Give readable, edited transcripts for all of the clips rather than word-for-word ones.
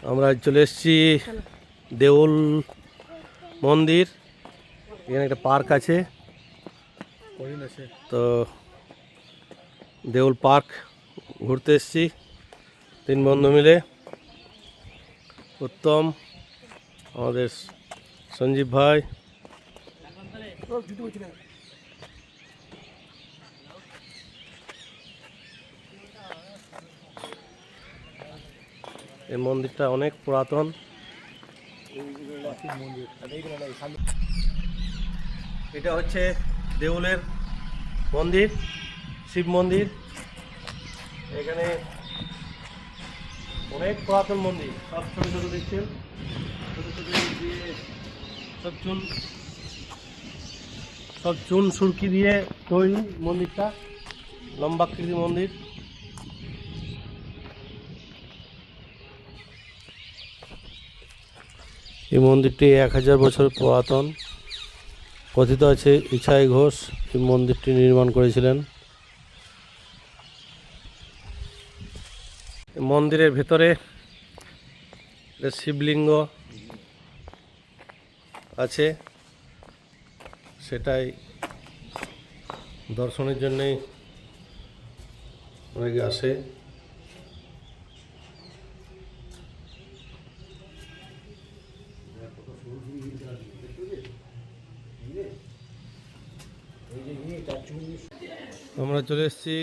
আমরা চলে এসেছি দেউল মন্দির। এখানে একটা পার্ক আছে, তো দেউল পার্ক ঘুরতে এসেছি 3 বন্ধু মিলে। উত্তম, আমাদের সঞ্জীব ভাই, এই মন্দিরটা অনেক পুরাতন। এটা হচ্ছে দেউলের মন্দির, শিব মন্দির। এখানে অনেক পুরাতন মন্দির, সব ছোট ছোট দেখছেন, ছোট ছোট দিয়ে সব চুন সুরকি দিয়ে তৈরি মন্দিরটা, লম্বাকৃতি মন্দির। এই মন্দিরটি 1000 বছর পুরাতন। কথিত আছে ইছাই ঘোষ এই মন্দিরটি নির্মাণ করেছিলেন। মন্দিরের ভেতরে শিবলিঙ্গ আছে, সেটাই দর্শনের জন্যই অনেকে আসে। আমরা চলে এসেছি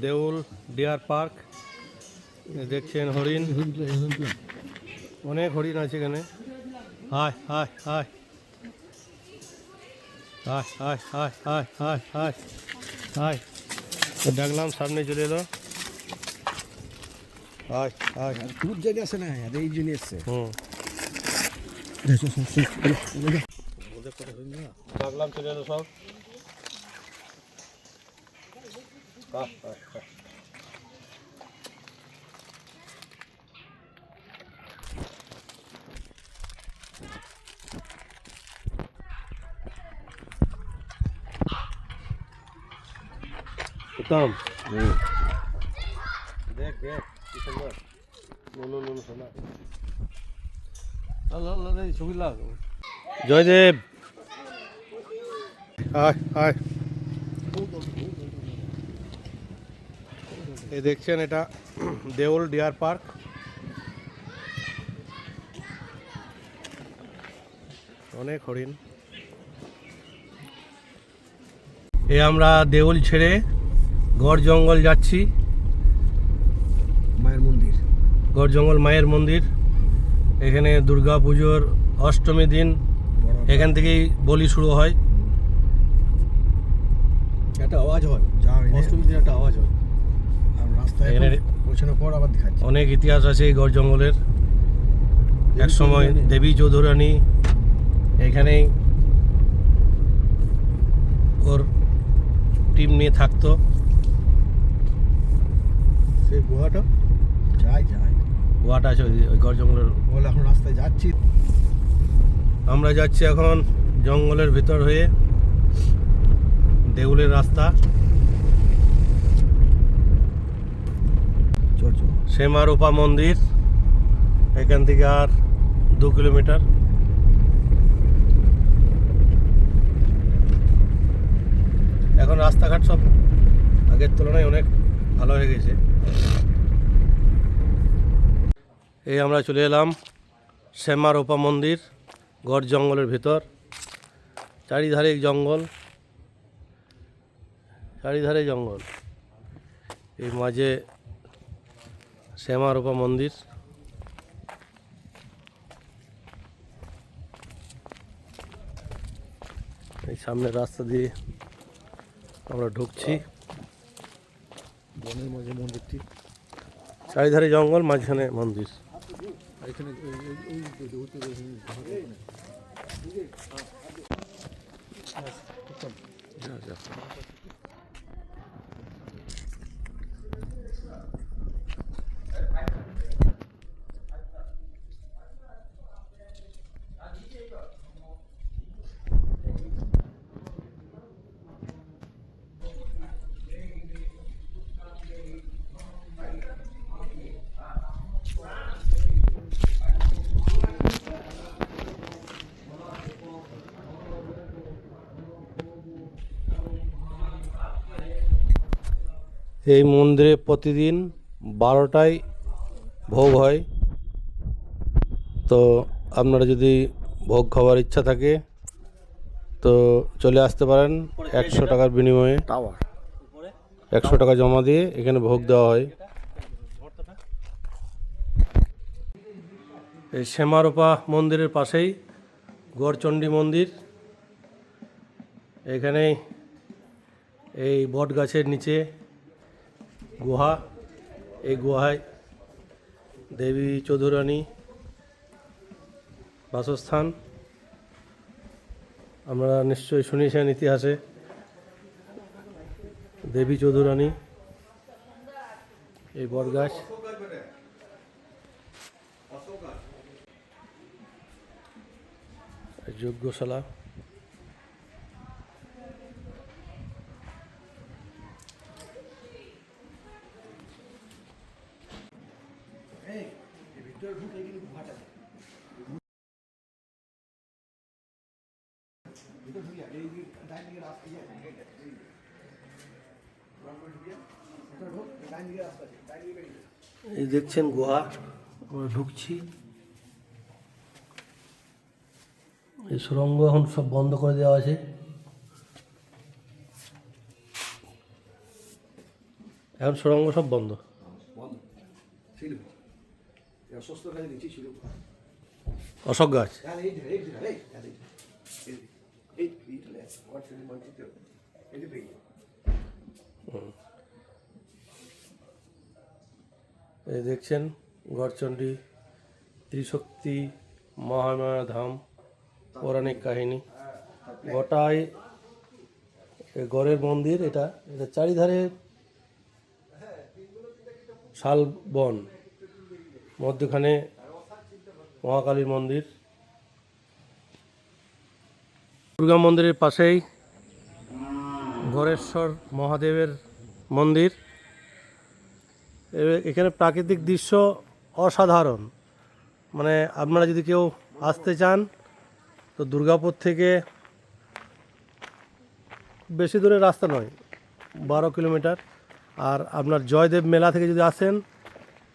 দেউল ডিয়ার পার্ক। দেখছেন হরিণ, অনেক হরিণ আছে এখানে। হায় হায় হায় হায় হায় হায় হায় হায় হায় হায়, ডাকলাম সামনে চলে এলো। হায় হায়, দূর জায়গা আছে না, এই জন্য এসছে। ডাকলাম চলে এলো সব। উত্তম, দেখ দেখ কি সুন্দর। ছবি লাগ। জয়দেব, হায় হায়। এই দেখছেন এটা দেউল ডিয়ার পার্ক। অনেক হরিণ। আমরা দেউল ছেড়ে গড় জঙ্গল যাচ্ছি। মায়ের মন্দির, গড় জঙ্গল মায়ের মন্দির। এখানে দুর্গা পুজোর অষ্টমী দিন এখান থেকেই বলি শুরু হয়। একটা আওয়াজ হয়, অষ্টমীর দিন একটা আওয়াজ হয়। আর রাস্তায় পৌঁছানোর পর আবার দেখাচ্ছে। অনেক ইতিহাস আছে এই গড় জঙ্গলের। এক সময় দেবী চৌধুরানী এখানেই ওর টিম নিয়ে থাকতো। সেই গুহাটা গুহাটা আছে ওই গড় জঙ্গলের। বলে এখন রাস্তায় যাচ্ছি, আমরা যাচ্ছি এখন জঙ্গলের ভিতর হয়ে দেউলের রাস্তা। শ্যামারূপা মন্দির এখান থেকে আর 2 কিলোমিটার। এখন রাস্তাঘাট সব আগের তুলনায় অনেক ভালো হয়ে গেছে। এই আমরা চলে এলাম শ্যামারূপা মন্দির, গড় জঙ্গলের ভিতর। চারিধারে জঙ্গল, চারিধারে জঙ্গল, এই মাঝে শ্যামারূপা মন্দির। এই সামনের রাস্তা দিয়ে আমরা ঢুকছি। বনের মাঝে মন্দিরটি, চারিধারে জঙ্গল, মাঝখানে মন্দির। এখানে এই মন্দিরে প্রতিদিন 12টায় ভোগ হয়। তো আপনারা যদি ভোগ খাওয়ার ইচ্ছা থাকে তো চলে আসতে পারেন 100 টাকার বিনিময়ে। টাওয়ার 100 টাকা জমা দিয়ে এখানে ভোগ দেওয়া হয়। এই শ্যামারোপা মন্দিরের পাশেই গড়চণ্ডী মন্দির। এখানে এই বট গাছের নিচে গুহা, এই গুহায় দেবী চৌধুরানী বাসস্থান। আমরা নিশ্চয়ই শুনেছেন ইতিহাসে দেবী চৌধুরানী। এই বট গাছ, যজ্ঞশালা। এই দেখছেন গুহা, আমরা ঢুকছি। এই সুড়ঙ্গ এখন সব বন্ধ করে দেওয়া আছে। এখন সুড়ঙ্গ সব বন্ধ। অশোক গাছ। এই দেখছেন গড়চণ্ডী ত্রিশক্তি মহামায়া ধাম, পৌরাণিক কাহিনী। গোটায় গড়ের মন্দির। এটা চারিধারে শাল বন, মধ্যখানে মহাকালীর মন্দির। দুর্গা মন্দিরের পাশেই গড়েশ্বর মহাদেবের মন্দির। এখানে প্রাকৃতিক দৃশ্য অসাধারণ। মানে আপনারা যদি কেউ আসতে চান তো দুর্গাপুর থেকে বেশি দূরের রাস্তা নয়, 12 কিলোমিটার। আর আপনার জয়দেব মেলা থেকে যদি আসেন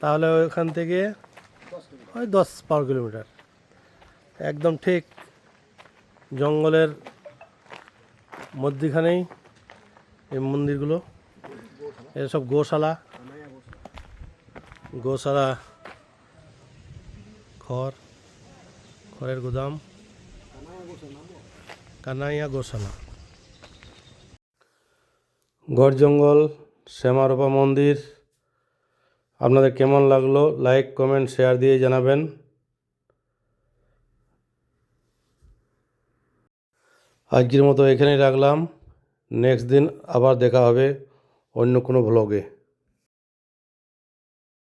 তাহলে ওইখান থেকে ওই 10-12 কিলোমিটার। একদম ঠিক জঙ্গলের মধ্যখানেই এই মন্দিরগুলো। এসব গোশালা, খড়ের গোদাম, কানাইয়া গোশালা। গড় জঙ্গল শ্যামারোপা মন্দির আপনাদের কেমন লাগলো লাইক কমেন্ট শেয়ার দিয়ে জানাবেন। আজকের মতো এখানেই রাখলাম। নেক্সট দিন আবার দেখা হবে অন্য কোনো ভ্লগে।